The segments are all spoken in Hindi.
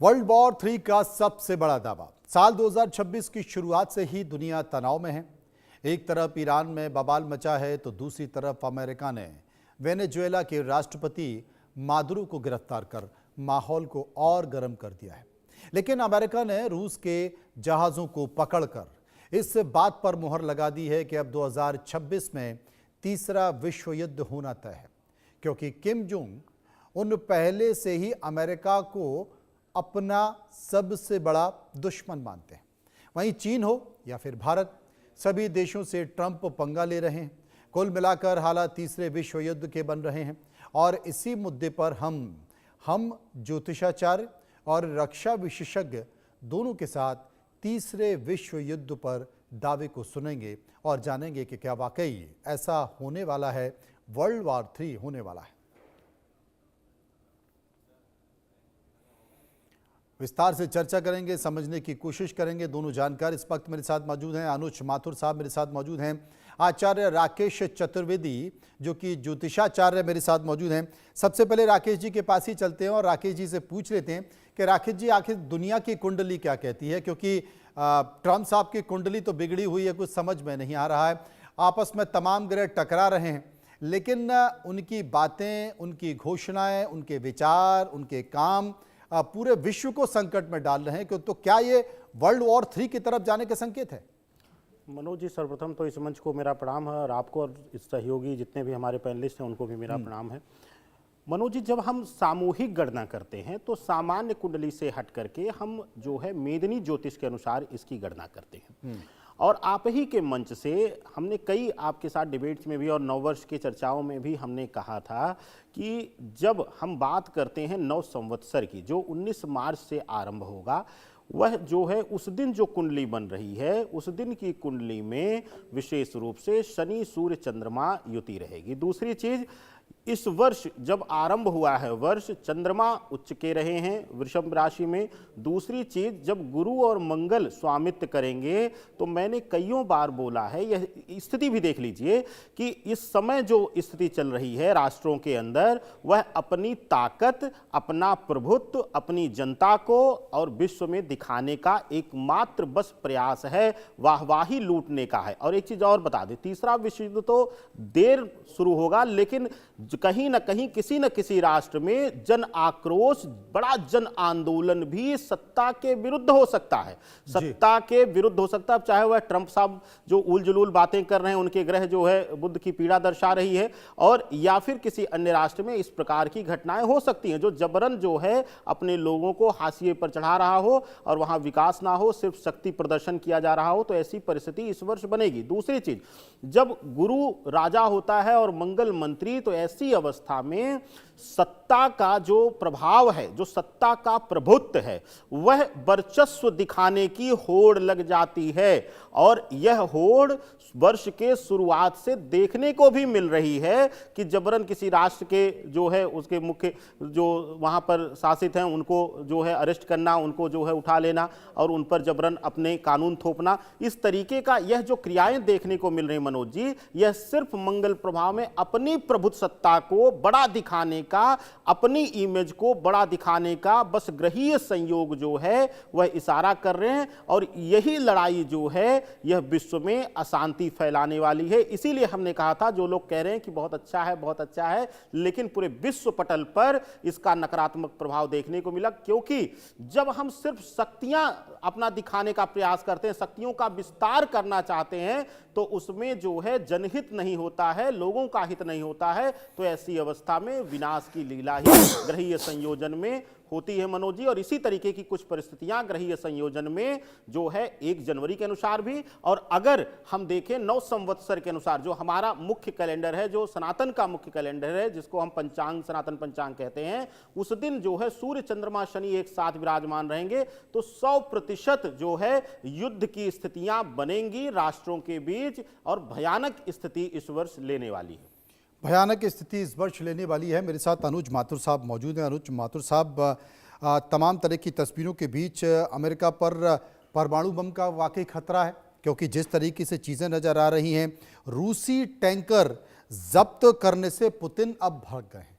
वर्ल्ड वॉर 3 का सबसे बड़ा दावा। साल 2026 की शुरुआत से ही दुनिया तनाव में है। एक तरफ ईरान में बवाल मचा है तो दूसरी तरफ अमेरिका ने वेनेजुएला के राष्ट्रपति मादुरो को गिरफ्तार कर माहौल को और गर्म कर दिया है। लेकिन अमेरिका ने रूस के जहाज़ों को पकड़कर इस बात पर मुहर लगा दी है कि अब 2026 में तीसरा विश्व युद्ध होना तय है, क्योंकि किम जोंग उन पहले से ही अमेरिका को अपना सबसे बड़ा दुश्मन मानते हैं। वहीं चीन हो या फिर भारत, सभी देशों से ट्रंप पंगा ले रहे हैं। कुल मिलाकर हालात तीसरे विश्व युद्ध के बन रहे हैं और इसी मुद्दे पर हम ज्योतिषाचार्य और रक्षा विशेषज्ञ दोनों के साथ तीसरे विश्व युद्ध पर दावे को सुनेंगे और जानेंगे कि क्या वाकई ऐसा होने वाला है, वर्ल्ड वॉर 3 होने वाला है। विस्तार से चर्चा करेंगे, समझने की कोशिश करेंगे। दोनों जानकार इस वक्त मेरे साथ मौजूद हैं। अनुज माथुर साहब मेरे साथ मौजूद हैं। आचार्य राकेश चतुर्वेदी जो कि ज्योतिषाचार्य मेरे साथ मौजूद हैं। सबसे पहले राकेश जी के पास ही चलते हैं और राकेश जी से पूछ लेते हैं कि राकेश जी, आखिर दुनिया की कुंडली क्या कहती है? क्योंकि ट्रंप साहब की कुंडली तो बिगड़ी हुई है, कुछ समझ में नहीं आ रहा है। आपस में तमाम ग्रह टकरा रहे हैं, लेकिन उनकी बातें, उनकी घोषणाएं, उनके विचार, उनके काम पूरे विश्व को संकट में डाल रहे हैं। तो क्या ये वर्ल्ड वॉर 3 की तरफ जाने के संकेत है? मनोज जी, सर्वप्रथम तो इस मंच को मेरा प्रणाम है और आपको और इस सहयोगी जितने भी हमारे पैनलिस्ट हैं उनको भी मेरा प्रणाम है। मनोज जी, जब हम सामूहिक गणना करते हैं तो सामान्य कुंडली से हट करके हम जो है मेदिनी ज्योतिष के अनुसार इसकी गणना करते हैं। और आप ही के मंच से हमने कई आपके साथ डिबेट्स में भी और नववर्ष की चर्चाओं में भी हमने कहा था कि जब हम बात करते हैं नव संवत्सर की, जो 19 मार्च से आरंभ होगा, वह जो है उस दिन जो कुंडली बन रही है, उस दिन की कुंडली में विशेष रूप से शनि सूर्य चंद्रमा युति रहेगी। दूसरी चीज, इस वर्ष जब आरंभ हुआ है वर्ष, चंद्रमा उच्च के रहे हैं वृषभ राशि में। दूसरी चीज, जब गुरु और मंगल स्वामित्व करेंगे तो मैंने कईयों बार बोला है, यह स्थिति भी देख लीजिए कि इस समय जो स्थिति चल रही है राष्ट्रों के अंदर, वह अपनी ताकत, अपना प्रभुत्व, अपनी जनता को और विश्व में दिखाने का एकमात्र बस प्रयास है, वाहवाही लूटने का है। और एक चीज और बता दें, तीसरा विश्व युद्ध तो देर शुरू होगा, लेकिन कहीं ना कहीं किसी न किसी राष्ट्र में जन आक्रोश, बड़ा जन आंदोलन भी सत्ता के विरुद्ध हो सकता है, सत्ता के विरुद्ध हो सकता है। चाहे वह ट्रंप साहब जो उल जुलूल बातें कर रहे हैं, उनके ग्रह जो है बुद्ध की पीड़ा दर्शा रही है, और या फिर किसी अन्य राष्ट्र में इस प्रकार की घटनाएं हो सकती हैं जो जबरन जो है अपने लोगों को हाशिए पर चढ़ा रहा हो और वहां विकास ना हो, सिर्फ शक्ति प्रदर्शन किया जा रहा हो। तो ऐसी परिस्थिति इस वर्ष बनेगी। दूसरी चीज, जब गुरु राजा होता है और मंगल मंत्री, तो ऐसी अवस्था में सत्ता का जो प्रभाव है, जो सत्ता का प्रभुत्व है, वह वर्चस्व दिखाने की होड़ लग जाती है। और यह होड़ वर्ष के शुरुआत से देखने को भी मिल रही है कि जबरन किसी राष्ट्र के जो है उसके मुख्य जो वहां पर शासित हैं उनको जो है अरेस्ट करना, उनको जो है उठा लेना और उन पर जबरन अपने कानून थोपना, इस तरीके का यह जो क्रियाएं देखने को मिल रही मनोज जी, यह सिर्फ मंगल प्रभाव में अपनी प्रभुत्व सत्ता को बड़ा दिखाने का, अपनी इमेज को बड़ा दिखाने का बस ग्रहीय संयोग जो है वह इशारा कर रहे हैं। और यही लड़ाई जो है यह विश्व में अशांति फैलाने वाली है। इसीलिए हमने कहा था, जो लोग कह रहे हैं कि बहुत अच्छा है, बहुत अच्छा है, लेकिन पूरे विश्व पटल पर इसका नकारात्मक प्रभाव देखने को मिला। क्योंकि जब हम सिर्फ शक्तियां अपना दिखाने का प्रयास करते हैं, शक्तियों का विस्तार करना चाहते हैं, तो उसमें जो है जनहित नहीं होता है, लोगों का हित नहीं होता है। तो ऐसी अवस्था में विनाश की लीला ही ग्रहीय संयोजन में होती है मनोज जी। और इसी तरीके की कुछ परिस्थितियां ग्रहीय संयोजन में जो है 1 जनवरी के अनुसार भी, और अगर हम देखें नव संवत्सर के अनुसार, जो हमारा मुख्य कैलेंडर है, जो सनातन का मुख्य कैलेंडर है, जिसको हम पंचांग, सनातन पंचांग कहते हैं, उस दिन जो है सूर्य चंद्रमा शनि एक साथ विराजमान रहेंगे। तो 100% जो है युद्ध की स्थितियां बनेंगी राष्ट्रों के बीच और भयानक स्थिति इस वर्ष लेने वाली है। भयानक स्थिति इस वर्ष लेने वाली है। मेरे साथ अनुज माथुर साहब मौजूद हैं। अनुज माथुर साहब, तमाम तरह की तस्वीरों के बीच अमेरिका पर परमाणु बम का वाकई खतरा है, क्योंकि जिस तरीके से चीज़ें नज़र आ रही हैं, रूसी टैंकर जब्त करने से पुतिन अब भड़क गए हैं।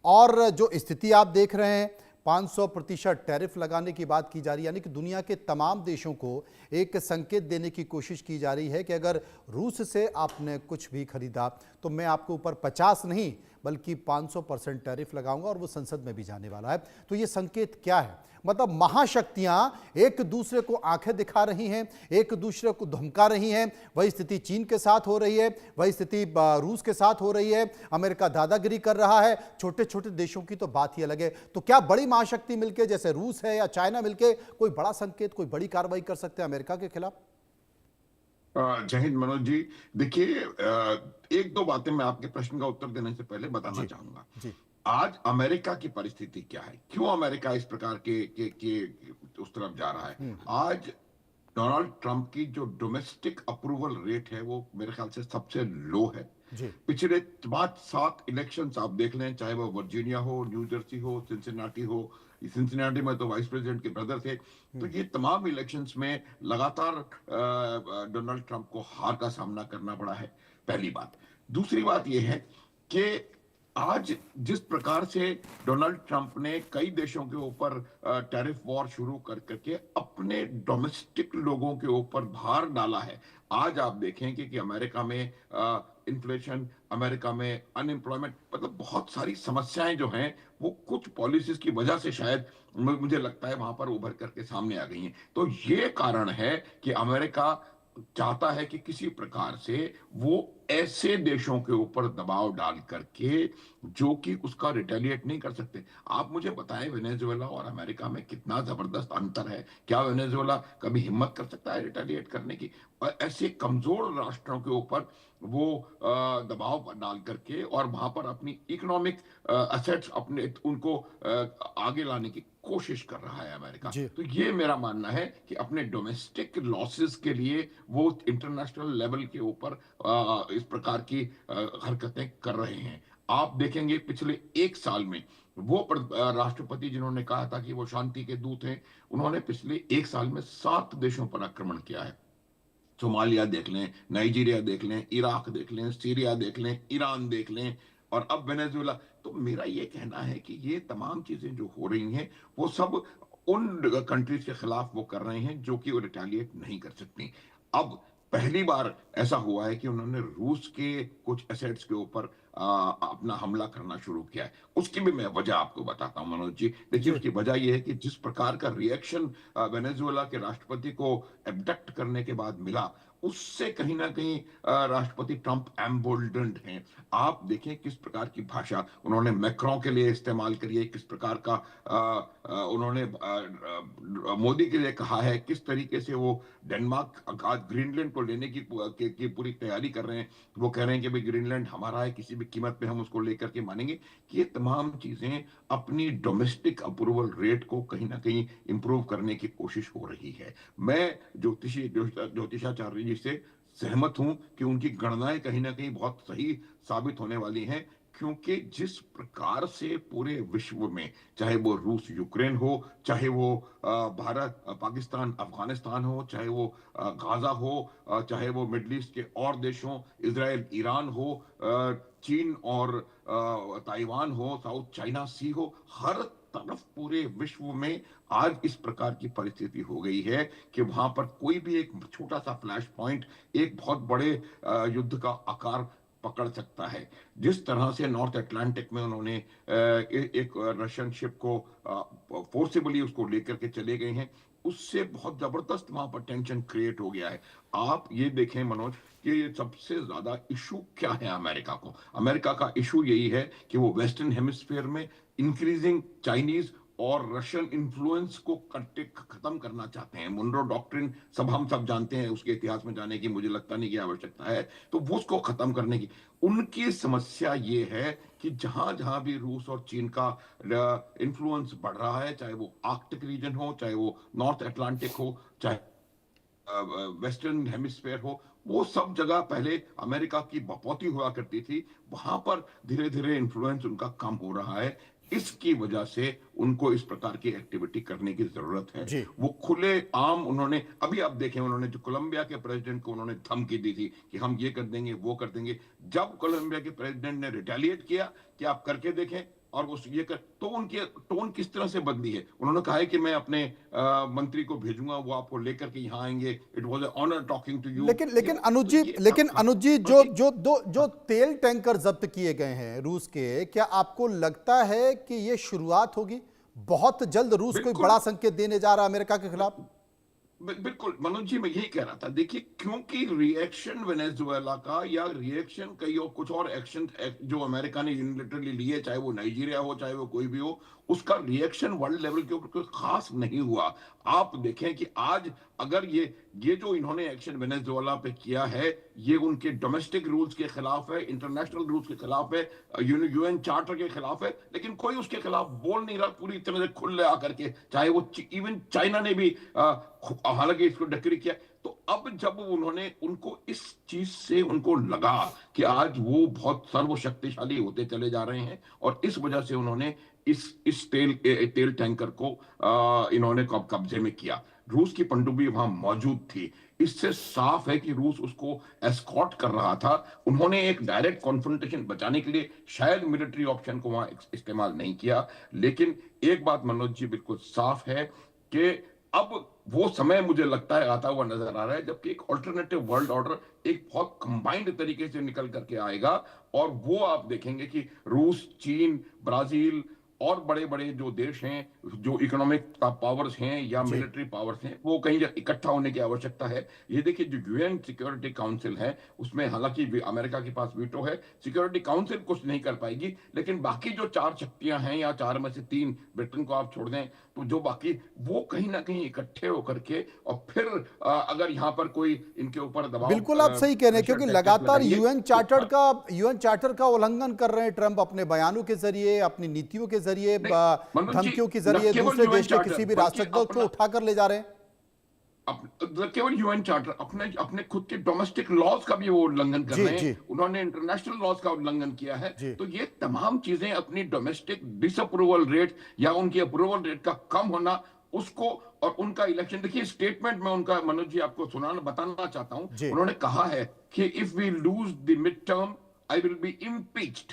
और जो स्थिति आप देख रहे हैं, 500% टैरिफ लगाने की बात की जा रही है, यानी कि दुनिया के तमाम देशों को एक संकेत देने की कोशिश की जा रही है कि अगर रूस से आपने कुछ भी खरीदा तो मैं आपके ऊपर 50 नहीं बल्कि 500% टैरिफ लगाऊंगा, और वो संसद में भी जाने वाला है। तो ये संकेत क्या है? मतलब महाशक्तियां एक दूसरे को आंखें दिखा रही हैं, एक दूसरे को धमका रही हैं। वही स्थिति चीन के साथ हो रही है, वही स्थिति रूस के साथ हो रही है। अमेरिका दादागिरी कर रहा है, छोटे छोटे देशों की तो बात ही अलग है। तो क्या बड़ी महाशक्ति मिलकर, जैसे रूस है या चाइना मिलकर, कोई बड़ा संकेत, कोई बड़ी कार्रवाई कर सकते हैं अमेरिका के खिलाफ? जय हिंद मनोज जी। देखिए, एक दो बातें मैं आपके प्रश्न का उत्तर देने से पहले बताना जी चाहूंगा। जी। आज अमेरिका की परिस्थिति क्या है, क्यों अमेरिका इस प्रकार के उस तरफ जा रहा है। आज डोनाल्ड ट्रंप की जो डोमेस्टिक अप्रूवल रेट है वो मेरे ख्याल से सबसे लो है। जी पिछले 5-7 इलेक्शंस आप देख लें, चाहे वो वर्जीनिया हो, न्यू जर्सी हो, सिंसिनाटी हो। सिंसिनाटी में तो वाइस प्रेसिडेंट के ब्रदर थे। तो ये तमाम इलेक्शंस में लगातार डोनाल्ड ट्रंप को हार का सामना करना पड़ा है, पहली बात। दूसरी बात यह है कि आज जिस प्रकार से डोनाल्ड ट्रंप ने कई देशों के ऊपर टैरिफ वॉर शुरू कर करके अपने डोमेस्टिक लोगों के ऊपर भार डाला है। आज आप देखेंगे कि अमेरिका में इन्फ्लेशन, अमेरिका में अनएम्प्लॉयमेंट, मतलब बहुत सारी समस्याएं जो हैं वो कुछ पॉलिसीज की वजह से शायद मुझे लगता है वहां पर उभर करके सामने आ गई हैं। तो ये कारण है कि अमेरिका चाहता है कि किसी प्रकार से वो ऐसे देशों के ऊपर दबाव डाल करके जो कि उसका रिटेलिएट नहीं कर सकते। आप मुझे बताएं, वेनेजुएला और अमेरिका में कितना जबरदस्त अंतर है। क्या वेनेजुएला कभी हिम्मत कर सकता है रिटेलिएट करने की? और ऐसे कमजोर राष्ट्रों के ऊपर वो दबाव डाल करके और वहां पर अपनी इकोनॉमिक असेट्स अपने उनको आगे लाने की कोशिश कर रहा है अमेरिका। जी तो ये मेरा मानना है कि अपने डोमेस्टिक लॉसेस के लिए वो इंटरनेशनल लेवल के ऊपर इस प्रकार की हरकतें कर रहे हैं। आप देखेंगे पिछले एक साल में वो राष्ट्रपति जिन्होंने कहा था कि वो शांति के दूत हैं, उन्होंने पिछले एक साल में 7 देशों पर आक्रमण किया है। सोमालिया देख लें, नाइजीरिया देख लें, इराक देख लें, सीरिया देख लें, ईरान देख लें, और अब वेनेजुएला। तो मेरा ये कहना है कि ये तमाम चीजें जो हो रही हैं वो सब उन कंट्रीज के खिलाफ वो कर रहे हैं जो कि वो रिटेलिएट नहीं कर सकती। अब पहली बार ऐसा हुआ है कि उन्होंने रूस के कुछ एसेट्स के ऊपर अपना हमला करना शुरू किया है। उसकी भी मैं वजह आपको बताता हूं मनोज जी। देखिए, जी उसकी वजह यह है कि जिस प्रकार का रिएक्शन वेनेजुएला के राष्ट्रपति को एब्डक्ट करने के बाद मिला, उससे कहीं ना कहीं राष्ट्रपति ट्रंप एम्बोल्डेंड हैं। आप देखें किस प्रकार की भाषा उन्होंने मैक्रों के लिए इस्तेमाल करी है, किस प्रकार का उन्होंने मोदी के लिए कहा है, किस तरीके से वो डेनमार्क आज ग्रीनलैंड को लेने की पूरी तैयारी कर रहे हैं। वो कह रहे हैं कि भाई ग्रीनलैंड हमारा है, किसी भी कीमत पे हम उसको लेकर के मानेंगे। ये तमाम चीजें अपनी डोमेस्टिक अप्रूवल रेट को कहीं ना कहीं इंप्रूव करने की कोशिश हो रही है। मैं ज्योतिषाचार्य जी से सहमत हूं कि उनकी गणनाएं कहीं ना कहीं बहुत सही साबित होने वाली हैं, क्योंकि जिस प्रकार से पूरे विश्व में, चाहे वो रूस यूक्रेन हो, चाहे वो भारत पाकिस्तान अफगानिस्तान हो, चाहे वो गाजा हो, चाहे वो मिडल ईस्ट के और देश हो, इजराइल ईरान हो, चीन और ताइवान हो, साउथ चाइना सी हो, हर तरफ पूरे विश्व में आज इस प्रकार की परिस्थिति हो गई है कि वहां पर कोई भी एक छोटा सा फ्लैश पॉइंट एक बहुत बड़े युद्ध का आकार पकड़ सकता है। जिस तरह से नॉर्थ अटलांटिक में उन्होंने एक रशियन शिप को फोर्सिबली उसको लेकर के चले गए हैं, उससे बहुत जबरदस्त वहां पर टेंशन क्रिएट हो गया है। आप ये देखें मनोज कि ये सबसे ज्यादा इशू क्या है अमेरिका को। अमेरिका का इशू यही है कि वो वेस्टर्न हेमिस्फीयर में इंक्रीजिंग चाइनीज और रशियन इन्फ्लुएंस को खत्म करना चाहते हैं। मुनरो डॉक्ट्रिन हम सब जानते हैं, उसके इतिहास में जाने की मुझे लगता नहीं कि आवश्यकता है। तो वो उसको खत्म करने की उनकी समस्या ये है कि जहां जहां भी रूस और चीन का इन्फ्लुएंस बढ़ रहा है, चाहे वो आर्कटिक रीजन हो, चाहे वो नॉर्थ अटलांटिक हो, चाहे वेस्टर्न हेमिस्फेयर हो, वो सब जगह पहले अमेरिका की बपौती हुआ करती थी, वहां पर धीरे धीरे इन्फ्लुएंस उनका कम हो रहा है। इसकी वजह से उनको इस प्रकार की एक्टिविटी करने की जरूरत है। जी वो खुले आम उन्होंने अभी आप देखें, उन्होंने जो कोलंबिया के प्रेसिडेंट को उन्होंने धमकी दी थी कि हम ये कर देंगे वो कर देंगे। जब कोलंबिया के प्रेसिडेंट ने रिटेलिएट किया कि आप करके देखें, और वो ये कर तो उनकी टोन किस तरह से बदली है। उन्होंने कहा है कि मैं अपने मंत्री को भेजूंगा, वो आपको लेकर के यहाँ आएंगे, it was an honour talking to you. लेकिन अनुज जी, जो तेल टैंकर जब्त किए गए हैं रूस के, क्या आपको लगता है कि ये शुरुआत होगी? बहुत जल्द रूस कोई बड़ा संकेत देने जा रहा है अमेरिका के खिलाफ। बिल्कुल मनोज जी, मैं यही कह रहा था। देखिए, क्योंकि रिएक्शन वेनेजुएला का या रिएक्शन कई और कुछ और एक्शन जो अमेरिका ने यूनिलैटरली लिए, चाहे वो नाइजीरिया हो चाहे वो कोई भी हो, उसका रिएक्शन वर्ल्ड लेवल के ऊपर कोई खास नहीं हुआ। आप देखें कि आज अगर ये जो इन्होंने एक्शन वेनेजुएला पे किया है, ये उनके डोमेस्टिक रूल्स के खिलाफ है, इंटरनेशनल रूल्स के खिलाफ है, यूएन चार्टर के खिलाफ है, लेकिन कोई उसके खिलाफ बोल नहीं रहा पूरी तरह से खुले आकर के। चाहे वो इवन चाइना ने भी हालांकि इसको डिक्री किया। तो अब जब उन्होंने उनको इस चीज से उनको लगा कि आज वो बहुत सर्वशक्तिशाली होते चले जा रहे हैं, और इस वजह से उन्होंने इस तेल टैंकर को इन्होंने कब्जे में किया। रूस की पनडुब्बी वहां मौजूद थी। इससे साफ है कि रूस उसको एस्कॉर्ट कर रहा था। उन्होंने एक डायरेक्ट कॉन्फ्रंटेशन बचाने के लिए शायद मिलिट्री ऑप्शन को वहां इस्तेमाल नहीं किया। लेकिन एक बात मनोज जी बिल्कुल साफ है कि अब वो समय मुझे लगता है आता हुआ नजर आ रहा है जबकि एक अल्टरनेटिव वर्ल्ड ऑर्डर एक बहुत कंबाइंड तरीके से निकल करके आएगा, और वो आप देखेंगे कि रूस, चीन, ब्राजील और बड़े बड़े जो देश हैं, जो इकोनॉमिक पावर्स हैं या मिलिट्री पावर्स हैं, वो कहीं इकट्ठा होने की आवश्यकता है। ये देखिए, जो यूएन सिक्योरिटी काउंसिल है, उसमें हालांकि अमेरिका के पास वीटो है, सिक्योरिटी काउंसिल कुछ नहीं कर पाएगी, लेकिन बाकी जो 4 शक्तियां हैं या 4 में से 3, ब्रिटेन को आप छोड़ दें, तो जो बाकी वो कहीं ना कहीं इकट्ठे होकर के और फिर अगर यहाँ पर कोई इनके ऊपर दबाव। बिल्कुल आप सही कह रहे हैं, क्योंकि लगातार यूएन चार्टर का उल्लंघन कर रहे हैं ट्रंप, अपने बयानों के जरिए, अपनी नीतियों के जरिए, धमकियों के जरिए दूसरे देश के किसी भी राष्ट्रध्वज को उठाकर ले जा रहे हैं। केवल यूएन चार्टर, अपने खुद के डोमेस्टिक लॉज का भी वो उल्लंघन कर रहे हैं। उन्होंने इंटरनेशनल लॉज का उल्लंघन किया है। तो ये तमाम चीजें अपनी डोमेस्टिक डिसअप्रूवल रेट या उनकी अप्रूवल रेट का कम होना, उसको और उनका इलेक्शन। देखिए, स्टेटमेंट में उनका मनोज जी आपको बताना चाहता हूं। उन्होंने कहा है कि if we lose the midterm I will be impeached.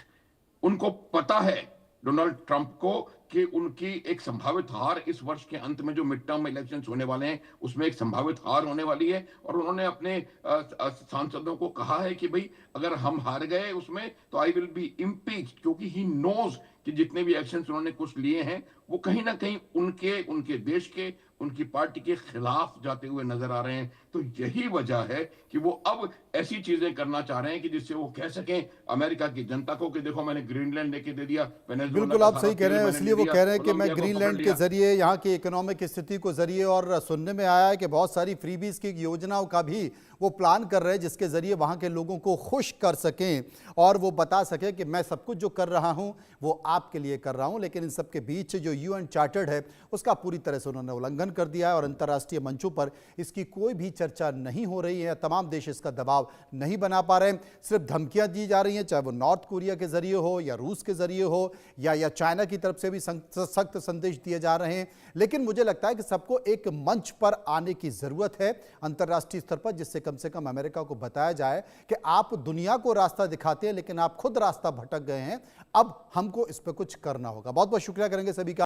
उनको पता है डोनाल्ड ट्रंप को कि उनकी एक संभावित हार इस वर्ष के अंत में जो मिड टर्म इलेक्शंस होने वाले हैं उसमें एक संभावित हार होने वाली है, और उन्होंने अपने सांसदों को कहा है कि भाई अगर हम हार गए उसमें तो आई विल बी इम्पीच्ड, क्योंकि ही नोज कि जितने भी एक्शंस उन्होंने कुछ लिए हैं वो कहीं ना कहीं उनके देश के, उनकी पार्टी के खिलाफ जाते हुए नजर आ रहे हैं। तो यही वजह है कि वो अब ऐसी चीजें करना चाह रहे हैं कि जिससे वो कह सकें अमेरिका की जनता को कि देखो मैंने ग्रीनलैंड लेके दे दिया। बिल्कुल आप सही कह रहे हैं, इसलिए वो कह रहे हैं कि मैं ग्रीनलैंड के जरिए यहाँ की इकोनॉमिक स्थिति को जरिए, और सुनने में आया है कि बहुत सारी फ्रीबीज की योजनाओं का भी वो प्लान कर रहे हैं जिसके जरिए वहाँ के लोगों को खुश कर सकें और वो बता सकें कि मैं सब कुछ जो कर रहा हूँ वो आपके लिए कर रहा हूँ। लेकिन इन सब के बीच जो यूएन चार्टर्ड है उसका पूरी तरह से उन्होंने उल्लंघन कर दिया है और अंतर्राष्ट्रीय मंचों पर इसकी कोई भी चर्चा नहीं हो रही है। तमाम देश इसका दबाव नहीं बना पा रहे हैं, सिर्फ धमकियां दी जा रही हैं, चाहे वो नॉर्थ कोरिया के जरिए हो या रूस के जरिए हो या चाइना की तरफ से भी सख्त संदेश दिए जा रहे हैं। लेकिन मुझे लगता है कि सबको एक मंच पर आने की जरूरत है अंतर्राष्ट्रीय स्तर पर, जिससे कम से कम अमेरिका को बताया जाए कि आप दुनिया को रास्ता दिखाते हैं लेकिन आप खुद रास्ता भटक गए हैं, अब हमको इस पर कुछ करना होगा। बहुत बहुत शुक्रिया करेंगे सभी का।